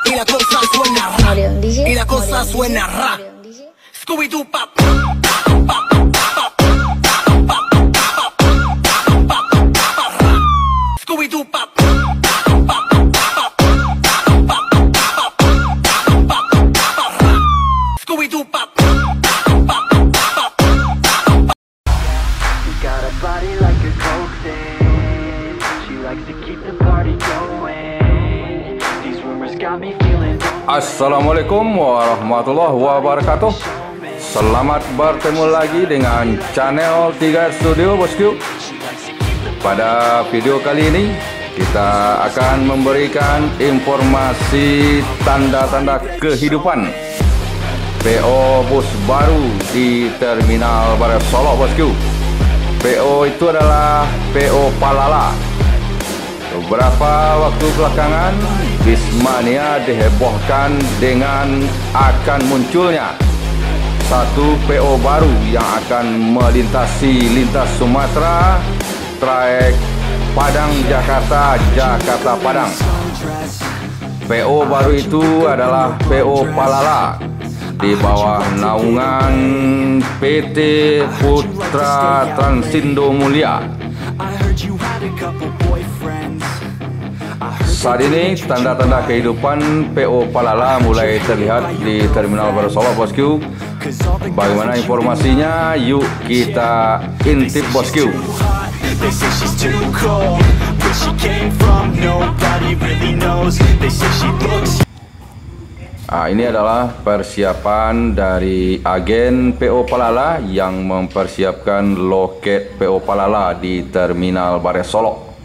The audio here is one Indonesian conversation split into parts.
y la cosa suena ra, y la cosa suena ra. Scooby-Doo pop. Scooby-Doo pop. Scooby-Doo pop. Got a body like a coke thing. She likes to keep the party going. These rumors got me feeling. Assalamualaikum warahmatullahi wabarakatuh. Selamat bertemu lagi dengan channel 3 Studio bosku. Pada video kali ini kita akan memberikan informasi tanda-tanda kehidupan PO bus baru di Terminal Bareh Solok bosku. PO itu adalah PO Palala. Beberapa waktu belakangan Bismania dihebohkan dengan akan munculnya satu PO baru yang akan melintasi lintas Sumatera, trayek Padang Jakarta, Jakarta Padang. PO baru itu adalah PO Palala di bawah naungan PT Putra Transindo Mulia. Saat ini tanda-tanda kehidupan PO Palala mulai terlihat di Terminal Bareh Solok bosku. Bagaimana informasinya? Yuk kita intip bosku. Ini adalah persiapan dari agen PO Palala yang mempersiapkan loket PO Palala di Terminal Bareh Solok.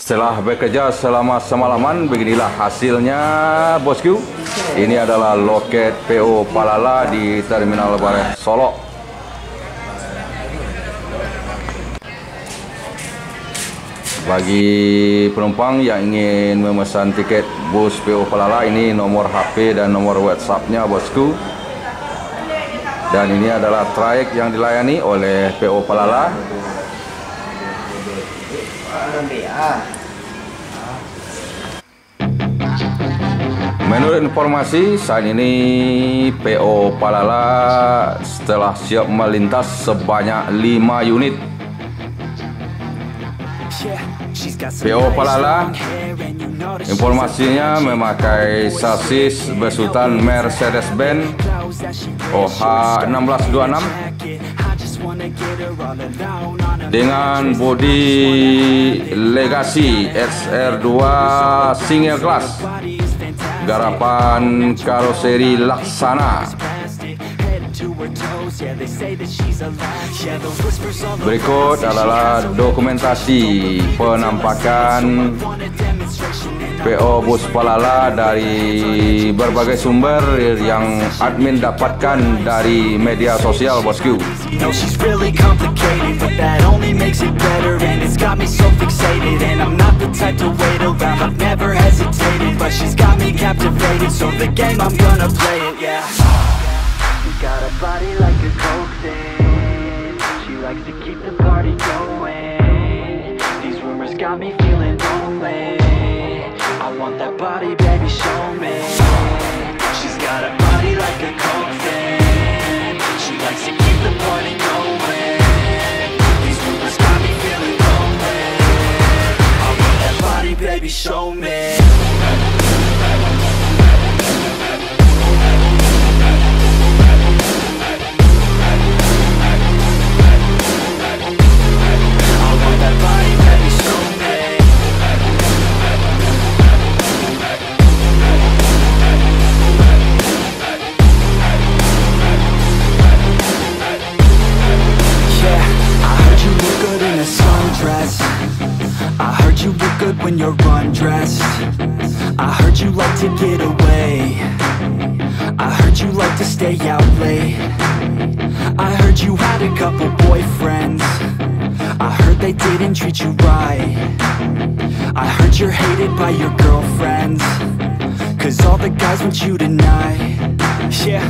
Setelah bekerja selama semalaman, beginilah hasilnya bosku. Ini adalah loket PO Palala di Terminal Bareh Solok. Bagi penumpang yang ingin memesan tiket bus PO Palala, ini nomor HP dan nomor WhatsApp-nya bosku. Dan ini adalah trayek yang dilayani oleh PO Palala. Menurut informasi, saat ini PO Palala telah siap melintas sebanyak 5 unit. PO Palala informasinya memakai sasis besutan Mercedes-Benz OH1626 dengan bodi Legacy XR2 single class, garapan karoseri Laksana. Berikut adalah dokumentasi penampakan PO bus Palala dari berbagai sumber yang admin dapatkan dari media sosial bosku. Got a body like a coke thing. She likes to keep the party going. These rumors got me feeling lonely. I want that body, baby, show me. She's got a body like a coke thing. She likes to keep the party going. These rumors got me feeling lonely. I want that body, baby, show me. when you're undressed. I heard you like to get away. I heard you like to stay out late. I heard you had a couple boyfriends. I heard they didn't treat you right. I heard you're hated by your girlfriends, 'cause all the guys want you tonight. Yeah,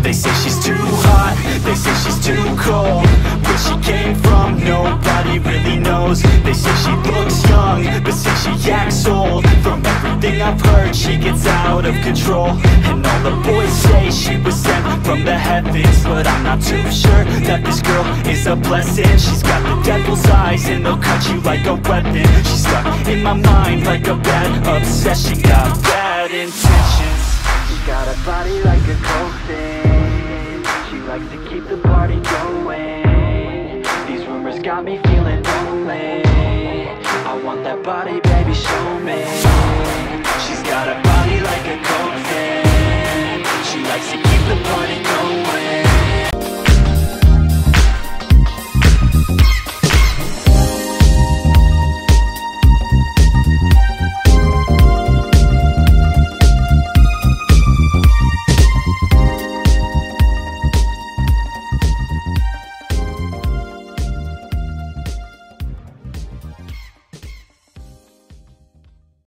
they say she's too hot, they say she's too cold. Where she came from, nobody really knows. They say she looks young, but say she acts old. From everything I've heard, she gets out of control. And all the boys say she was sent from the heavens, but I'm not too sure that this girl is a blessing. She's got the devil's eyes and they'll cut you like a weapon. She's stuck in my mind like a bad obsession. Got bad intentions. She's got a body like a coke thing. She likes to keep the party going. These rumors got me feeling lonely. I want that body, baby, show me. She's got a body like a coke fan. She likes to keep the party